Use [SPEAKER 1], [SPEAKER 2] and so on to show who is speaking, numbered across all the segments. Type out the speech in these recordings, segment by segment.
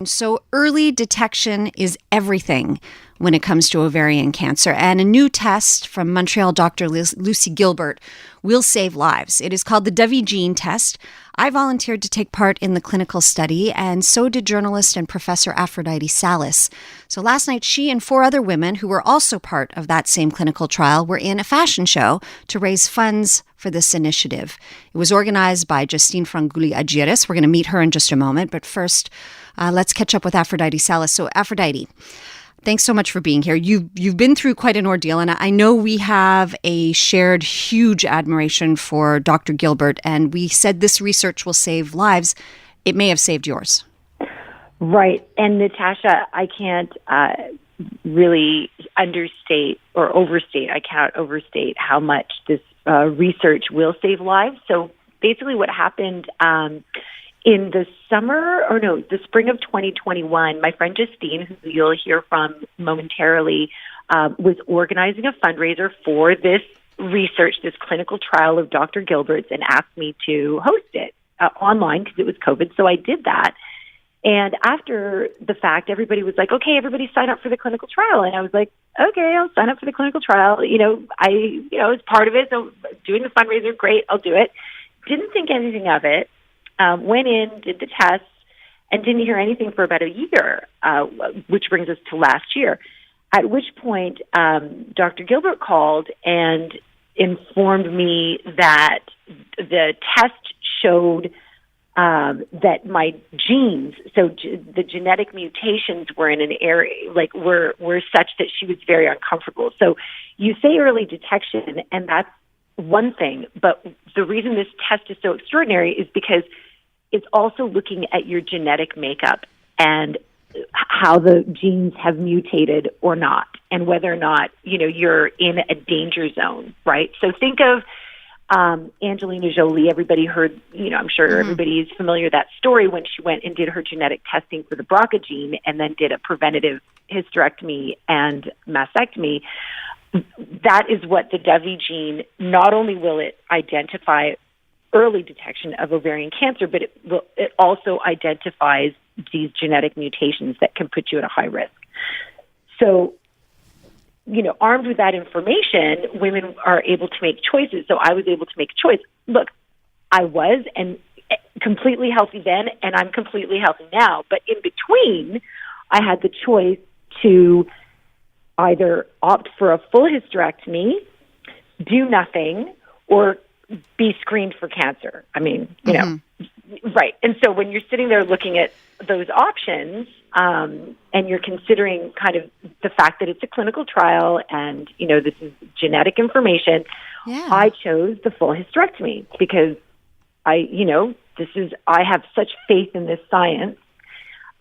[SPEAKER 1] So early detection is everything when it comes to ovarian cancer. And a new test from Montreal Dr. Lucy Gilbert will save lives. It is called the JUSTINE test. I volunteered to take part in the clinical study, and so did journalist and professor APHRODITE SALAS. So last night, she and 4 other women who were also part of that same clinical trial were in a fashion show to raise funds for this initiative. It was organized by JUSTINE FRANGOULI ARGYRIS. We're going to meet her in just a moment, but first, let's catch up with APHRODITE SALAS. So APHRODITE, thanks so much for being here. You've been through quite an ordeal, and I know we have a shared huge admiration for Dr. Gilbert, and we said this research will save lives. It may have saved yours.
[SPEAKER 2] Right. And Natasha, I can't really understate or overstate. I cannot overstate how much this research will save lives. So basically what happened in the spring of 2021, my friend Justine, who you'll hear from momentarily, was organizing a fundraiser for this research, this clinical trial of Dr. Gilbert's, and asked me to host it online because it was COVID. So I did that. And after the fact, everybody was like, okay, everybody sign up for the clinical trial. And I was like, okay, I'll sign up for the clinical trial. I was part of it. So doing the fundraiser, great, I'll do it. Didn't think anything of it. Went in, did the tests, and didn't hear anything for about a year, which brings us to last year, at which point Dr. Gilbert called and informed me that the test showed that my genes, so the genetic mutations were in an area, were such that she was very uncomfortable. So you say early detection, and that's one thing, but the reason this test is so extraordinary is because it's also looking at your genetic makeup and how the genes have mutated or not, and whether or not, you're in a danger zone, right? So think of Angelina Jolie. Everybody heard, I'm sure everybody is familiar with that story when she went and did her genetic testing for the BRCA gene and then did a preventative hysterectomy and mastectomy. That is what the DOVI gene, not only will it identify early detection of ovarian cancer, but it also identifies these genetic mutations that can put you at a high risk. So, armed with that information, women are able to make choices. So I was able to make a choice. Look, I was completely healthy then, and I'm completely healthy now. But in between, I had the choice to either opt for a full hysterectomy, do nothing, or be screened for cancer. I mean, right. And so when you're sitting there looking at those options, and you're considering kind of the fact that it's a clinical trial and, this is genetic information, I chose the full hysterectomy because I have such faith in this science.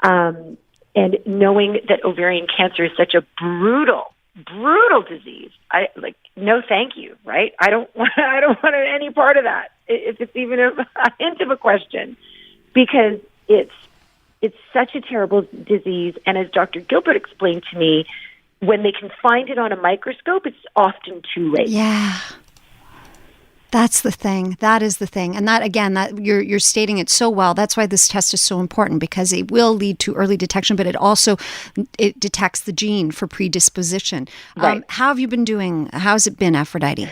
[SPEAKER 2] And knowing that ovarian cancer is such a brutal disease, no, thank you, right? I don't want any part of that, if it's even a hint of a question, because it's such a terrible disease. And as Dr. Gilbert explained to me, when they can find it on a microscope, it's often too late.
[SPEAKER 1] Yeah. That's the thing. That is the thing. And that, again, that you're stating it so well. That's why this test is so important, because it will lead to early detection, but it detects the gene for predisposition.
[SPEAKER 2] Right.
[SPEAKER 1] How have you been doing? How's it been, APHRODITE?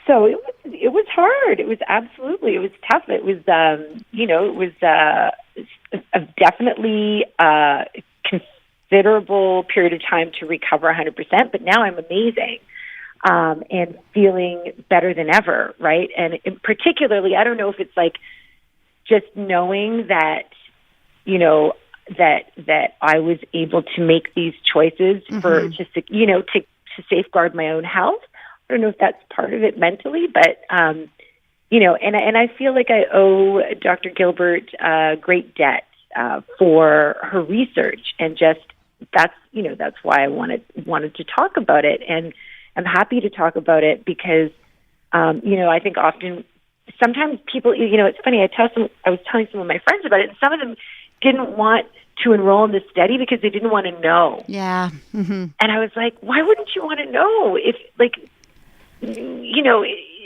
[SPEAKER 2] So it was hard. It was tough. It was, definitely a considerable period of time to recover 100%, but now I'm amazing. And feeling better than ever, right? And particularly, I don't know if it's like just knowing that, that I was able to make these choices to safeguard my own health. I don't know if that's part of it mentally, but, and I feel like I owe Dr. Gilbert a great debt for her research, and just that's why I wanted to talk about it. And I'm happy to talk about it because, I think sometimes people, it's funny, I was telling some of my friends about it, and some of them didn't want to enroll in this study because they didn't want to know.
[SPEAKER 1] Yeah. Mm-hmm.
[SPEAKER 2] And I was like, why wouldn't you want to know? If,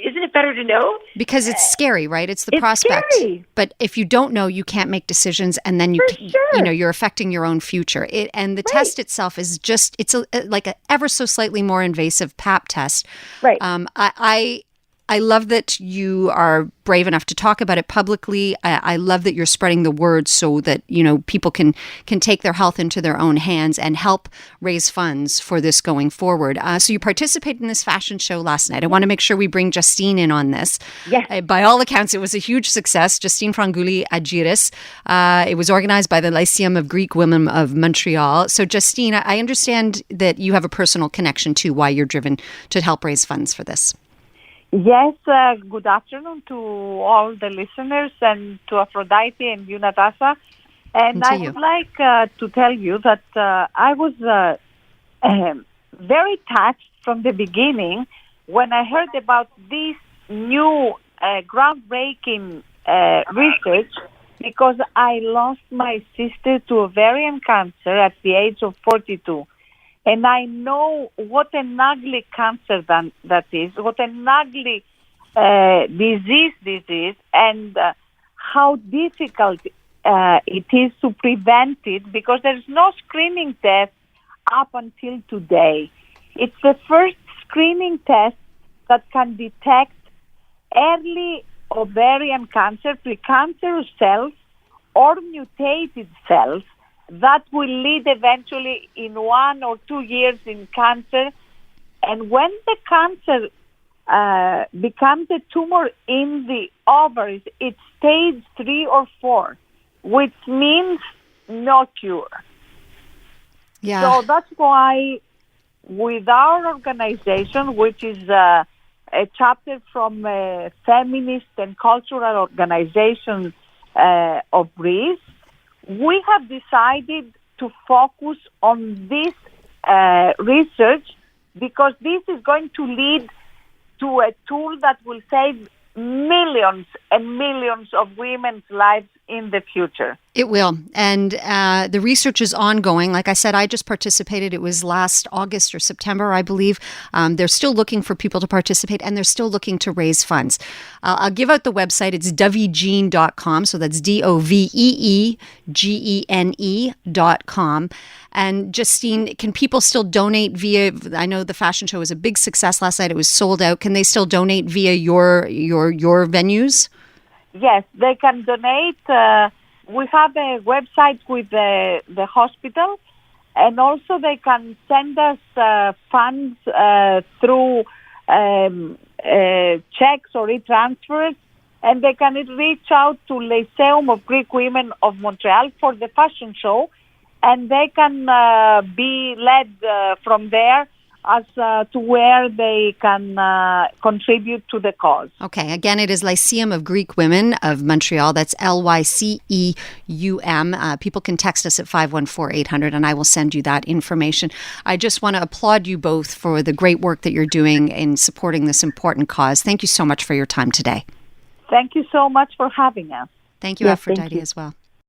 [SPEAKER 2] isn't it better to know?
[SPEAKER 1] Because it's scary, right? It's the
[SPEAKER 2] It's
[SPEAKER 1] prospect.
[SPEAKER 2] scary.
[SPEAKER 1] But if you don't know, you can't make decisions, and then you're affecting your own future. And the test itself is just like a ever so slightly more invasive Pap test.
[SPEAKER 2] Right.
[SPEAKER 1] I love that you are brave enough to talk about it publicly. I love that you're spreading the word so that, people can take their health into their own hands and help raise funds for this going forward. So you participated in this fashion show last night. I want to make sure we bring Justine in on this.
[SPEAKER 2] Yes.
[SPEAKER 1] By all accounts, it was a huge success. JUSTINE FRANGOULI, ARGYRIS. It was organized by the Lyceum of Greek Women of Montreal. So Justine, I understand that you have a personal connection to why you're driven to help raise funds for this.
[SPEAKER 3] Yes, good afternoon to all the listeners and to Aphrodite and you, Natasha. And I would like to tell you that I was very touched from the beginning when I heard about this new groundbreaking research, because I lost my sister to ovarian cancer at the age of 42. And I know what an ugly cancer that is, what an ugly disease this is, and how difficult it is to prevent it, because there is no screening test up until today. It's the first screening test that can detect early ovarian cancer, precancerous cells, or mutated cells that will lead eventually in 1 or 2 years in cancer. And when the cancer becomes a tumor in the ovaries, it's stage 3 or 4, which means no cure.
[SPEAKER 1] Yeah.
[SPEAKER 3] So that's why with our organization, which is a chapter from a feminist and cultural organization of Greece, we have decided to focus on this research, because this is going to lead to a tool that will save millions and millions of women's lives in the future.
[SPEAKER 1] It will. And the research is ongoing. Like I said, I just participated. It was last August or September, I believe. They're still looking for people to participate, and they're still looking to raise funds. I'll give out the website. It's dovegene.com. So that's DOVEEGENE.com. And Justine, can people still donate via, I know the fashion show was a big success last night. It was sold out. Can they still donate via your venues?
[SPEAKER 3] Yes, they can donate. We have a website with the hospital, and also they can send us funds through checks or e-transfers, and they can reach out to Lyceum of Greek Women of Montreal for the fashion show, and they can be led from there as to where they can contribute to the cause.
[SPEAKER 1] Okay. Again, it is Lyceum of Greek Women of Montreal. That's LYCEUM. People can text us at 514-800, and I will send you that information. I just want to applaud you both for the great work that you're doing in supporting this important cause. Thank you so much for your time today.
[SPEAKER 3] Thank you so much for having us.
[SPEAKER 1] Thank you,
[SPEAKER 2] Yes,
[SPEAKER 1] Aphrodite,
[SPEAKER 2] thank you.
[SPEAKER 1] as well.